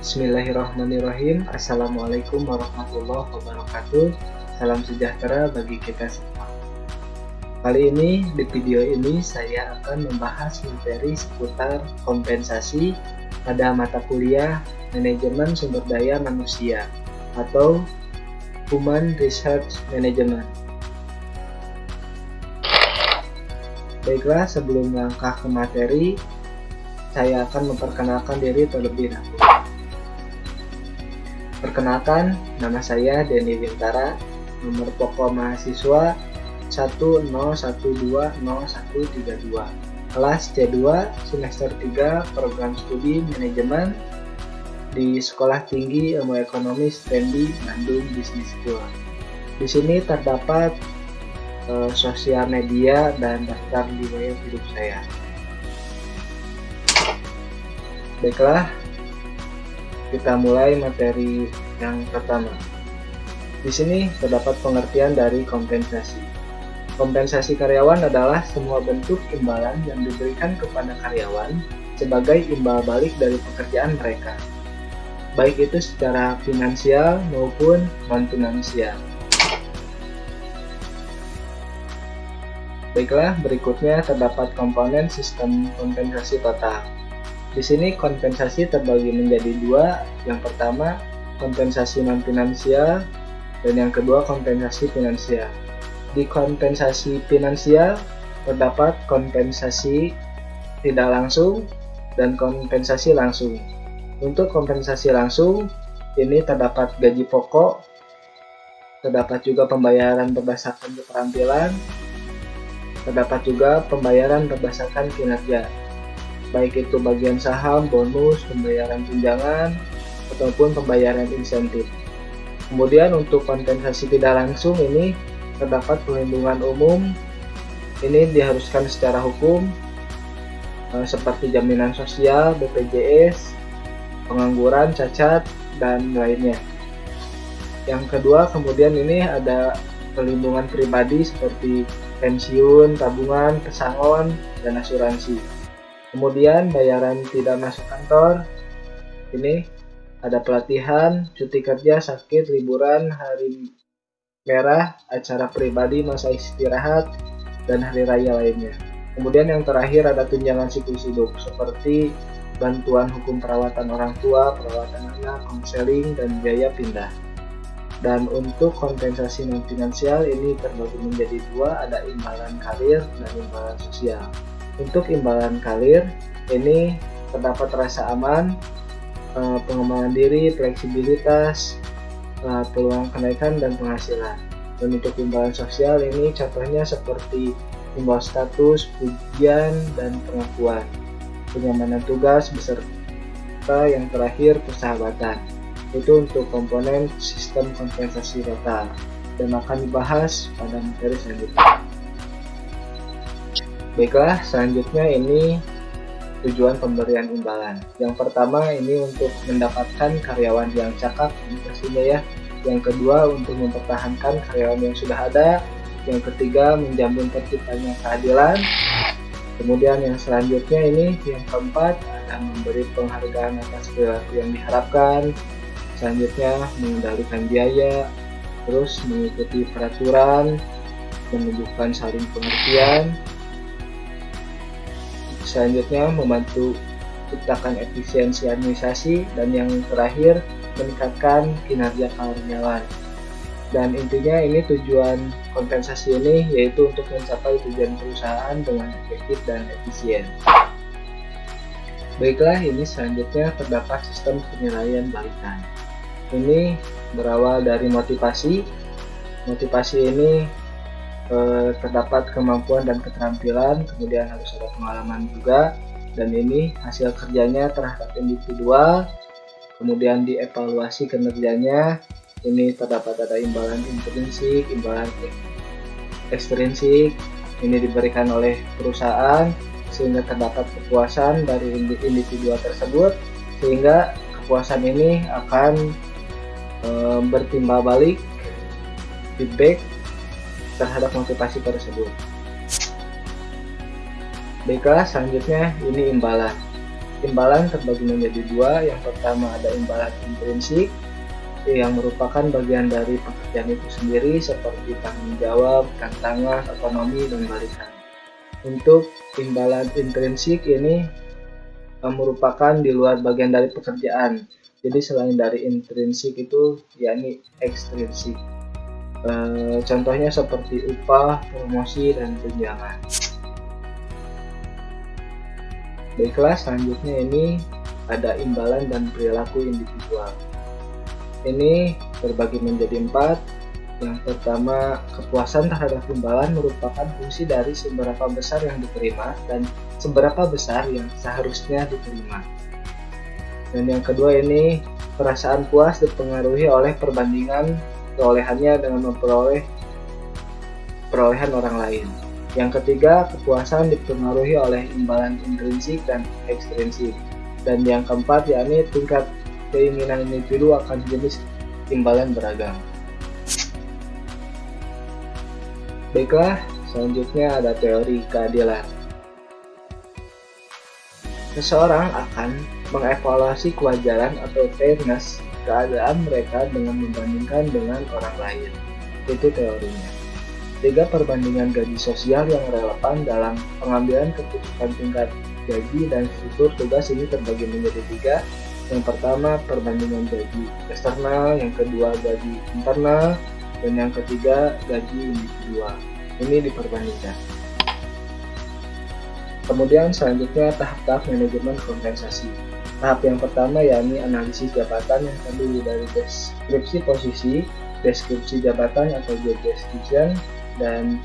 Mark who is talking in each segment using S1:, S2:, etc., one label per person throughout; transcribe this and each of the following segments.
S1: Bismillahirrahmanirrahim. Assalamualaikum warahmatullahi wabarakatuh. Salam sejahtera bagi kita semua. Kali ini, di video ini saya akan membahas materi seputar kompensasi pada mata kuliah Manajemen Sumber Daya Manusia atau Human Resource Management. Baiklah, sebelum melangkah ke materi, saya akan memperkenalkan diri terlebih dahulu. Perkenalkan, nama saya Denny Wintara, nomor pokok mahasiswa 101200132, kelas C2, semester 3, program studi manajemen di Sekolah Tinggi Ilmu Ekonomi Stanley Bandung Business School. Di sini terdapat sosial media dan daftar riwayat hidup saya. Baiklah, kita mulai materi yang pertama. Di sini terdapat pengertian dari kompensasi. Kompensasi karyawan adalah semua bentuk imbalan yang diberikan kepada karyawan sebagai imbal balik dari pekerjaan mereka, baik itu secara finansial maupun non-finansial. Baiklah, berikutnya terdapat komponen sistem kompensasi total. Di sini kompensasi terbagi menjadi dua, yang pertama kompensasi non-finansial dan yang kedua kompensasi finansial. Di kompensasi finansial terdapat kompensasi tidak langsung dan kompensasi langsung. Untuk kompensasi langsung ini terdapat gaji pokok, terdapat juga pembayaran berdasarkan keterampilan, terdapat juga pembayaran berdasarkan kinerja, baik itu bagian saham, bonus, pembayaran tunjangan, ataupun pembayaran insentif. Kemudian untuk kompensasi tidak langsung ini terdapat perlindungan umum, ini diharuskan secara hukum, seperti jaminan sosial, BPJS, pengangguran, cacat, dan lainnya. Yang kedua, kemudian ini ada perlindungan pribadi seperti pensiun, tabungan, pesangon, dan asuransi. Kemudian bayaran tidak masuk kantor, ini ada pelatihan, cuti kerja, sakit, liburan, hari merah, acara pribadi, masa istirahat, dan hari raya lainnya. Kemudian yang terakhir ada tunjangan siklus hidup seperti bantuan hukum perawatan orang tua, perawatan anak, konseling, dan biaya pindah. Dan untuk kompensasi non finansial ini terbagi menjadi dua, ada imbalan karir dan imbalan sosial. Untuk imbalan karir, ini terdapat rasa aman, pengembangan diri, fleksibilitas, peluang kenaikan, dan penghasilan. Dan untuk imbalan sosial ini contohnya seperti imbal status, pujian, dan pengakuan, kenyamanan tugas, beserta yang terakhir persahabatan. Itu untuk komponen sistem kompensasi total dan akan dibahas pada materi selanjutnya. Baiklah, selanjutnya ini tujuan pemberian imbalan. Yang pertama ini untuk mendapatkan karyawan yang cakap, pastinya ya. Yang kedua untuk mempertahankan karyawan yang sudah ada. Yang ketiga menjamin terciptanya keadilan. Kemudian yang selanjutnya ini yang keempat ada memberi penghargaan atas perilaku yang diharapkan. Selanjutnya mengendalikan biaya, terus mengikuti peraturan, menunjukkan saling pengertian. Selanjutnya membantu menciptakan efisiensi administrasi, dan yang terakhir meningkatkan kinerja karyawan. Dan intinya ini tujuan kompensasi ini yaitu untuk mencapai tujuan perusahaan dengan efektif dan efisien. Baiklah, ini selanjutnya terdapat sistem penilaian balikan. Ini berawal dari motivasi. Motivasi ini terdapat kemampuan dan keterampilan, kemudian harus ada pengalaman juga, dan ini hasil kerjanya terhadap individual, kemudian dievaluasi kinerjanya. Ini terdapat ada imbalan intrinsik, imbalan ekstrinsik, ini diberikan oleh perusahaan sehingga terdapat kepuasan dari individu tersebut, sehingga kepuasan ini akan bertimbal balik feedback terhadap motivasi tersebut. Baiklah, selanjutnya ini imbalan. Imbalan terbagi menjadi dua. Yang pertama ada imbalan intrinsik yang merupakan bagian dari pekerjaan itu sendiri seperti tanggung jawab, tantangan, otonomi, dan balikan. Untuk imbalan intrinsik ini merupakan di luar bagian dari pekerjaan. Jadi selain dari intrinsik itu yakni ekstrinsik. Contohnya seperti upah, promosi, dan tunjangan. Baiklah, selanjutnya ini ada imbalan dan perilaku individual. Ini terbagi menjadi 4. Yang pertama, kepuasan terhadap imbalan merupakan fungsi dari seberapa besar yang diterima dan seberapa besar yang seharusnya diterima. Dan yang kedua ini, perasaan puas dipengaruhi oleh perbandingan perolehannya dengan memperoleh perolehan orang lain. Yang ketiga, kepuasan dipengaruhi oleh imbalan intrinsik dan ekstrinsik. Dan yang keempat, yakni tingkat keinginan individu akan jenis imbalan beragam. Baiklah, selanjutnya ada teori keadilan. Seseorang akan mengevaluasi kewajaran atau fairness keadaan mereka dengan membandingkan dengan orang lain. Itu teorinya. 3 perbandingan gaji sosial yang relevan dalam pengambilan keputusan tingkat gaji dan struktur tugas ini terbagi menjadi 3. Yang pertama perbandingan gaji eksternal, yang kedua gaji internal, dan yang ketiga gaji individual. Ini diperbandingkan. Kemudian selanjutnya tahap-tahap manajemen kompensasi. Tahap yang pertama yakni analisis jabatan yang terdiri dari deskripsi posisi, deskripsi jabatan atau job description, dan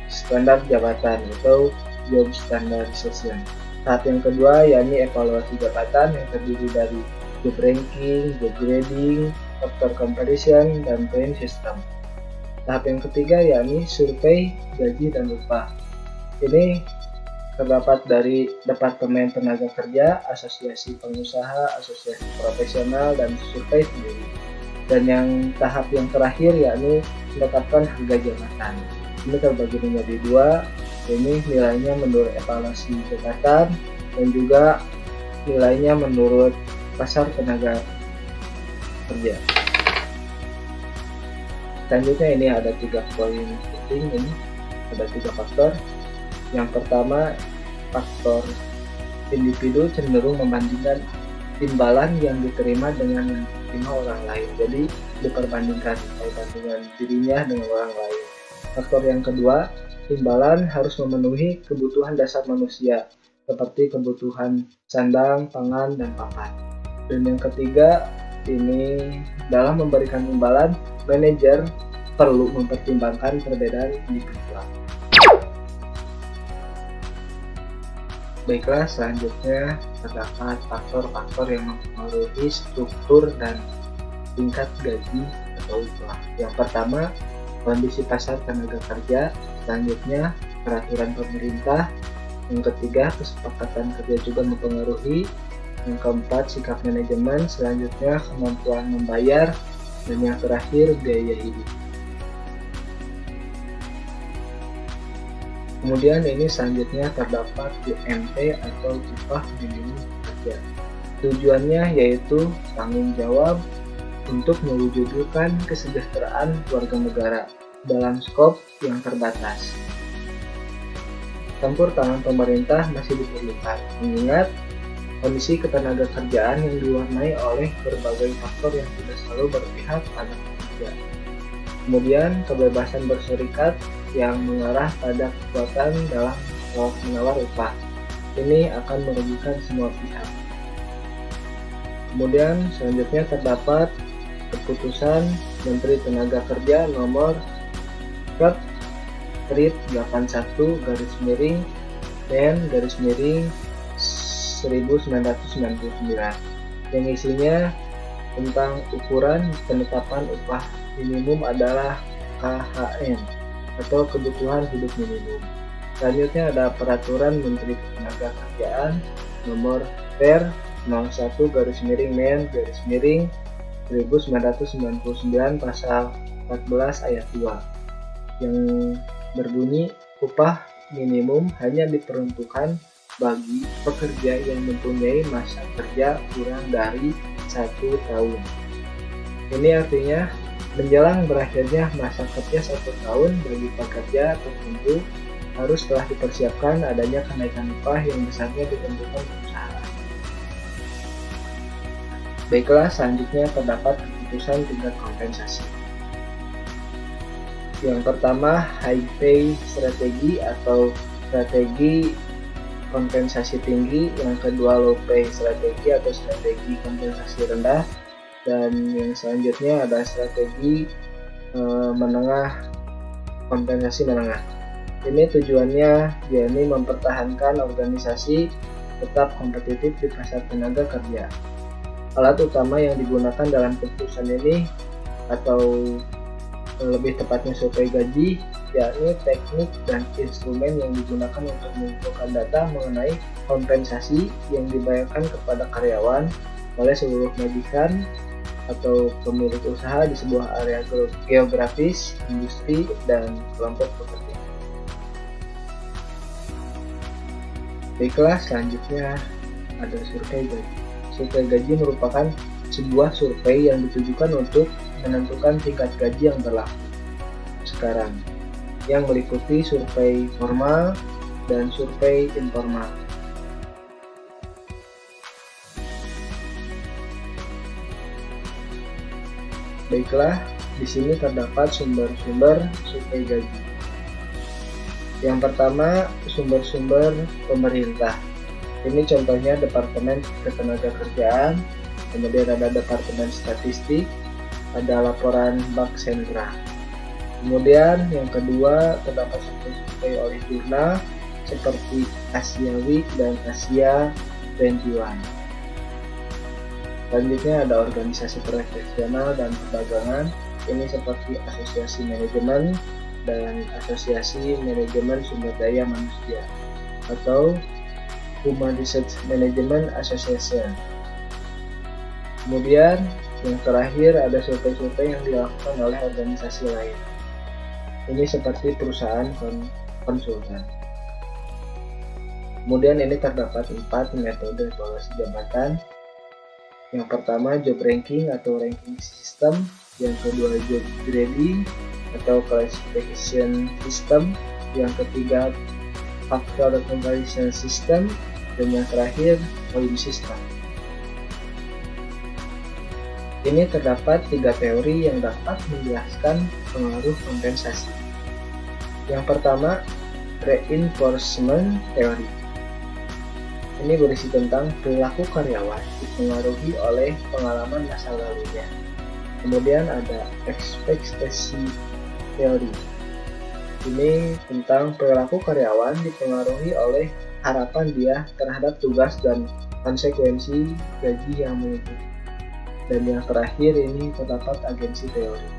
S1: standar jabatan atau job standardization. Tahap yang kedua yakni evaluasi jabatan yang terdiri dari job ranking, job grading, factor comparison, dan point system. Tahap yang ketiga yakni survei gaji dan upah. Ini terdapat dari Departemen Tenaga Kerja, Asosiasi Pengusaha, Asosiasi Profesional, dan survei sendiri. Dan yang tahap yang terakhir yakni menetapkan harga jabatan. Ini terbagi menjadi 2. Ini nilainya menurut evaluasi jabatan dan juga nilainya menurut pasar tenaga kerja. Selanjutnya ini ada 3 poin penting, ini ada 3 faktor. Yang pertama, faktor individu cenderung membandingkan imbalan yang diterima dengan yang diterima orang lain. Jadi diperbandingkan perbandingan dirinya dengan orang lain. Faktor yang kedua, imbalan harus memenuhi kebutuhan dasar manusia seperti kebutuhan sandang, pangan, dan papan. Dan yang ketiga, ini dalam memberikan imbalan, manajer perlu mempertimbangkan perbedaan individual. Baiklah, selanjutnya terdapat faktor-faktor yang mempengaruhi struktur dan tingkat gaji atau upah. Yang pertama, kondisi pasar tenaga kerja. Selanjutnya, peraturan pemerintah. Yang ketiga, kesepakatan kerja juga mempengaruhi. Yang keempat, sikap manajemen. Selanjutnya, kemampuan membayar. Dan yang terakhir, biaya hidup. Kemudian ini selanjutnya terdapat UMP atau upah minimum kerja. Tujuannya yaitu tanggung jawab untuk mewujudkan kesejahteraan warga negara dalam skop yang terbatas. Campur tangan pemerintah masih diperlukan, mengingat kondisi ketenaga kerjaan yang diwarnai oleh berbagai faktor yang tidak selalu berpihak pada pekerja. Kemudian kebebasan berserikat yang mengarah pada kekuatan dalam menawar upah. Ini akan merugikan semua pihak. Kemudian selanjutnya terdapat keputusan Menteri Tenaga Kerja nomor Kep 81/1999 yang isinya tentang ukuran penetapan upah minimum adalah KHM atau kebutuhan hidup minimum. Selanjutnya ada peraturan Menteri Ketenagakerjaan nomor Per 01/Men/1999 pasal 14 ayat 2 yang berbunyi upah minimum hanya diperuntukkan bagi pekerja yang mempunyai masa kerja kurang dari 1 tahun. Ini artinya menjelang berakhirnya masa kerja 1 tahun bagi pekerja tertentu harus telah dipersiapkan adanya kenaikan upah yang besarnya ditentukan perusahaan. Baiklah, selanjutnya terdapat keputusan tingkat kompensasi. Yang pertama, high pay strategi atau strategi kompensasi tinggi. Yang kedua, low pay strategi atau strategi kompensasi rendah. Dan yang selanjutnya ada strategi menengah, kompensasi menengah. Ini tujuannya yakni mempertahankan organisasi tetap kompetitif di pasar tenaga kerja. Alat utama yang digunakan dalam keputusan ini atau lebih tepatnya survei gaji, yakni teknik dan instrumen yang digunakan untuk mengumpulkan data mengenai kompensasi yang dibayarkan kepada karyawan oleh seluruh majikan atau pemilik usaha di sebuah area geografis, industri, dan kelompok pekerja. Baiklah, selanjutnya ada survei gaji. Survei gaji merupakan sebuah survei yang ditujukan untuk menentukan tingkat gaji yang berlaku sekarang, yang meliputi survei formal dan survei informal. Baiklah, di sini terdapat sumber-sumber survei gaji. Yang pertama, sumber-sumber pemerintah. Ini contohnya Departemen Ketenagakerjaan, kemudian ada Departemen Statistik, ada laporan Bank Sentral. Kemudian yang kedua terdapat survei oleh jurnal seperti Asia Week dan Asia 21. Selanjutnya ada organisasi profesional dan perdagangan, ini seperti Asosiasi Manajemen dan Asosiasi Manajemen Sumber Daya Manusia atau Human Research Management Association. Kemudian yang terakhir ada survei-survei yang dilakukan oleh organisasi lain. Ini seperti perusahaan konsultan. Kemudian ini terdapat 4 metode evaluasi jabatan. Yang pertama job ranking atau ranking system, yang kedua job grading atau classification system, yang ketiga factor comparison system, dan yang terakhir point system. Ini terdapat 3 teori yang dapat menjelaskan pengaruh kompensasi. Yang pertama, reinforcement theory. Ini berisi tentang perilaku karyawan dipengaruhi oleh pengalaman masa lalunya. Kemudian ada expectancy theory. Ini tentang perilaku karyawan dipengaruhi oleh harapan dia terhadap tugas dan konsekuensi gaji yang mengikuti. Dan yang terakhir ini terdapat agensi teori.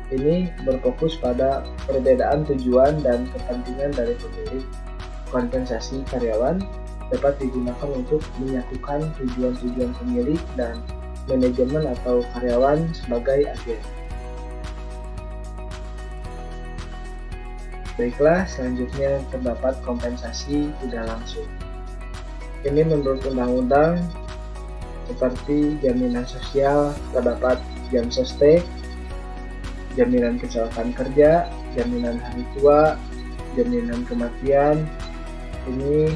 S1: Ini berfokus pada perbedaan tujuan dan kepentingan dari pemilik. Kompensasi karyawan dapat digunakan untuk menyatukan tujuan-tujuan pemilik dan manajemen atau karyawan sebagai agen. Baiklah, selanjutnya terdapat kompensasi tidak langsung. Ini menurut undang-undang seperti jaminan sosial, terdapat jam sostek, jaminan kecelakaan kerja, jaminan hari tua, jaminan kematian. Ini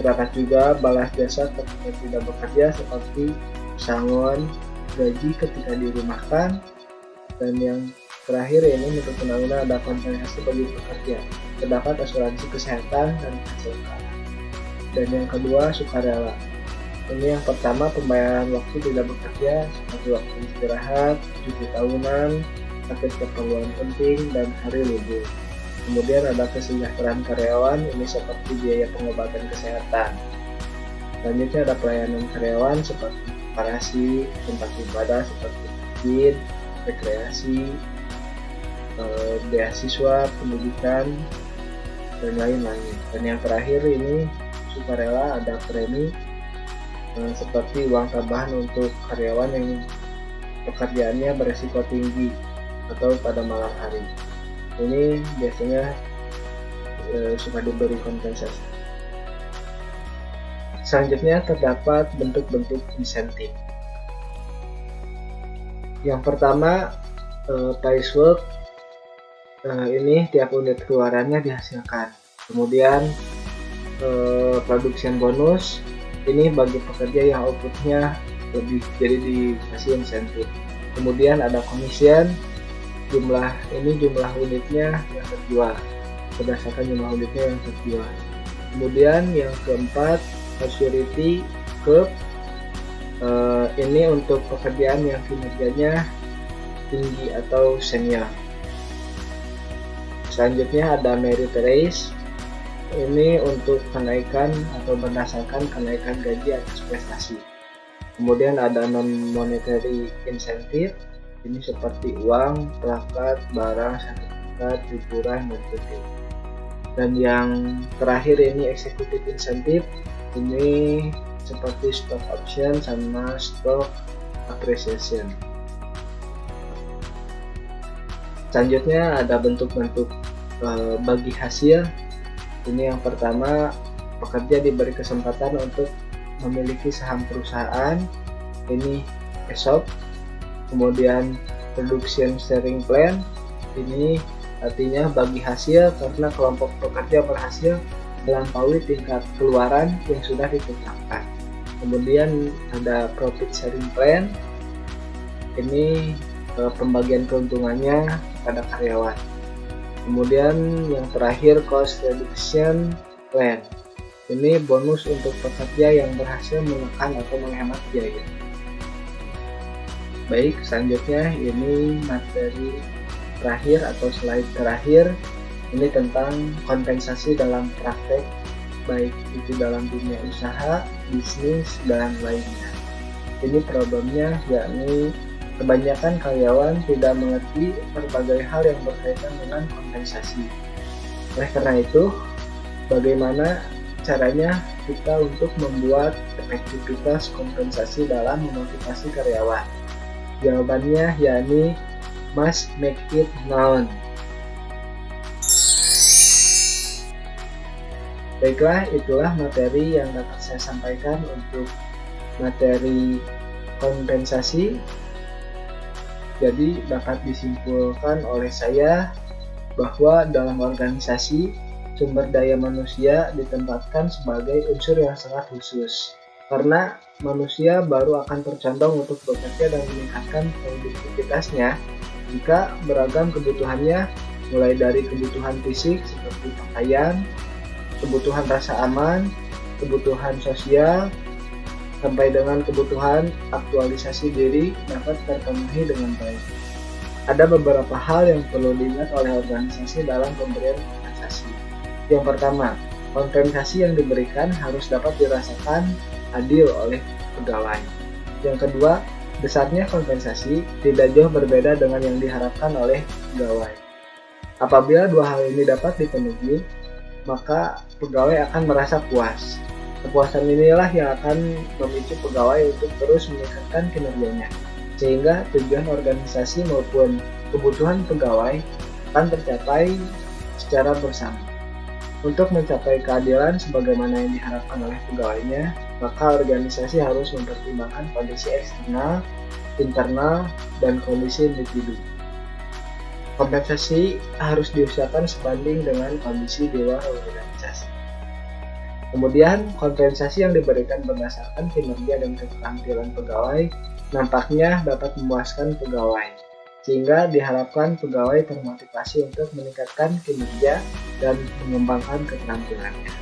S1: terdapat juga balas jasa ketika tidak bekerja seperti pesangon, gaji ketika dirumahkan, dan yang terakhir ini menurut undang-undang ada kompensasi bagi pekerja, terdapat asuransi kesehatan dan kecelakaan. Dan yang kedua sukarela. Ini yang pertama pembayaran waktu tidak bekerja seperti waktu istirahat, cuti tahunan, sakit keperluan penting, dan hari libur. Kemudian ada kesejahteraan karyawan, ini seperti biaya pengobatan kesehatan. Selanjutnya ada pelayanan karyawan seperti reparasi, tempat ibadah seperti masjid, rekreasi, beasiswa, pendidikan, dan lain-lain. Dan yang terakhir ini sukarela, ada premi seperti uang tambahan untuk karyawan yang pekerjaannya beresiko tinggi atau pada malam hari. Ini biasanya suka diberi kompensasi. Selanjutnya terdapat bentuk-bentuk insentif. Yang pertama, price work. Ini tiap unit keluarannya dihasilkan. Kemudian production bonus, ini bagi pekerja yang outputnya lebih, jadi dikasih insentif. Kemudian ada commission, jumlah unitnya yang terjual, berdasarkan jumlah unitnya yang terjual. Kemudian yang keempat, maturity curve. Ini untuk pekerjaan yang kinerjanya tinggi atau senior. Selanjutnya ada merit raise. Ini untuk kenaikan atau berdasarkan kenaikan gaji atas prestasi. Kemudian ada non-monetary incentive, ini seperti uang, plakat, barang, sertifikat, liburan, dan cuti. Dan yang terakhir ini executive incentive, ini seperti stock option sama stock appreciation. Selanjutnya ada bentuk-bentuk bagi hasil. Ini yang pertama, pekerja diberi kesempatan untuk memiliki saham perusahaan, ini ESOP. Kemudian production sharing plan, ini artinya bagi hasil karena kelompok pekerja berhasil melampaui tingkat keluaran yang sudah ditetapkan. Kemudian ada profit sharing plan, ini pembagian keuntungannya pada karyawan. Kemudian yang terakhir cost reduction plan, ini bonus untuk pekerja yang berhasil menekan atau menghemat biaya. Baik, selanjutnya ini materi terakhir atau slide terakhir, ini tentang kompensasi dalam praktek, baik itu dalam dunia usaha, bisnis, dan lainnya. Ini problemnya yakni kebanyakan karyawan tidak mengerti berbagai hal yang berkaitan dengan kompensasi. Oleh karena itu, bagaimana caranya kita untuk membuat efektivitas kompensasi dalam memotivasi karyawan? Jawabannya yakni must make it known. Baiklah, itulah materi yang dapat saya sampaikan untuk materi kompensasi. Jadi dapat disimpulkan oleh saya bahwa dalam organisasi, sumber daya manusia ditempatkan sebagai unsur yang sangat khusus, karena manusia baru akan tercondong untuk bekerja dan meningkatkan produktivitasnya jika beragam kebutuhannya, mulai dari kebutuhan fisik seperti pakaian, kebutuhan rasa aman, kebutuhan sosial, sampai dengan kebutuhan aktualisasi diri dapat terpenuhi dengan baik. Ada beberapa hal yang perlu diingat oleh organisasi dalam pemberian kompensasi. Yang pertama, kompensasi yang diberikan harus dapat dirasakan adil oleh pegawai. Yang kedua, besarnya kompensasi tidak jauh berbeda dengan yang diharapkan oleh pegawai. Apabila dua hal ini dapat dipenuhi, maka pegawai akan merasa puas. Kepuasan inilah yang akan memicu pegawai untuk terus meningkatkan kinerjanya, sehingga tujuan organisasi maupun kebutuhan pegawai akan tercapai secara bersama. Untuk mencapai keadilan sebagaimana yang diharapkan oleh pegawainya, maka organisasi harus mempertimbangkan kondisi eksternal, internal, dan kondisi individu. Kompensasi harus diusahakan sebanding dengan kondisi di luar organisasi. Kemudian, kompensasi yang diberikan berdasarkan kinerja dan keterampilan pegawai nampaknya dapat memuaskan pegawai, sehingga diharapkan pegawai termotivasi untuk meningkatkan kinerja dan mengembangkan keterampilannya.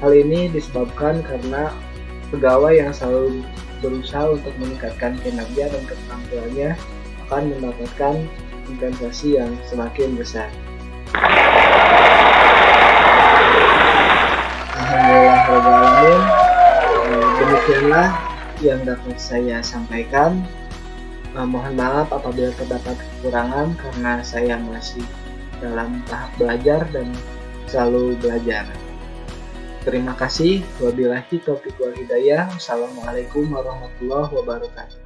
S1: Hal ini disebabkan karena pegawai yang selalu berusaha untuk meningkatkan kinerja dan keterampilannya akan mendapatkan kompensasi yang semakin besar. Alhamdulillahirrahmanirrahim. Demikianlah yang dapat saya sampaikan. Mohon maaf apabila terdapat kekurangan karena saya masih dalam tahap belajar dan selalu belajar. Terima kasih. Wabillahi taufiq wal hidayah. Wassalamualaikum warahmatullahi wabarakatuh.